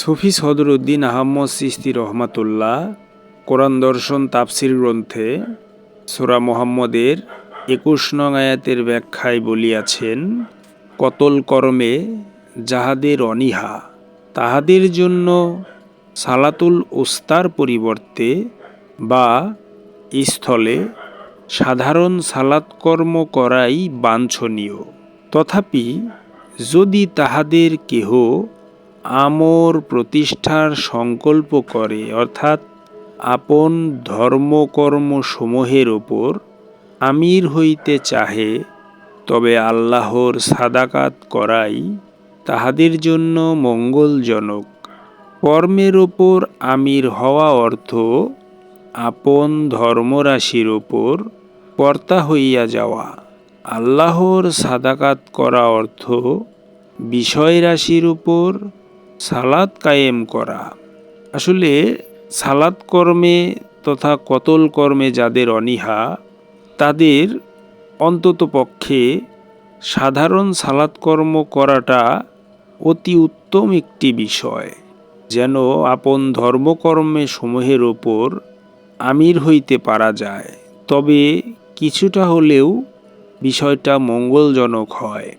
সুফি সদরুদ্দীন আহমদ চিশতি রহমাতুল্লাহ কোরআন দর্শন তাফসির গ্রন্থে সূরা মুহাম্মদের ২১ নং আয়াতের ব্যাখ্যায় বলিয়াছেন, কতল কর্মে যাহাদের অনীহা তাহাদের জন্য সালাতুল উস্তার পরিবর্তে বা স্থলে সাধারণ সালাত কর্ম করাই বাঞ্ছনীয়। তথাপি যদি তাহাদের কেহ আমর প্রতিষ্ঠার সংকল্প করে, অর্থাৎ আপন ধর্মকর্মসমূহের ওপর আমির হইতে চাহে, তবে আল্লাহর সাদাকাত করাই তাহাদের জন্য মঙ্গলজনক। কর্মের ওপর আমির হওয়া অর্থ আপন ধর্মরাশির ওপর কর্তা হইয়া যাওয়া। আল্লাহর সাদাকাত করা অর্থ বিষয় রাশির উপর সালাত কায়েম করা। আসলে সালাত কর্মে তথা কতল কর্মে যাদের অনীহা, তাদের অন্ততপক্ষে সাধারণ সালাত কর্ম করাটা অতি উত্তম একটি বিষয়, যেন আপন ধর্মকর্মে সমূহের ওপর আমির হইতে পারা যায়, তবে কিছুটা হলেও বিষয়টা মঙ্গলজনক হয়।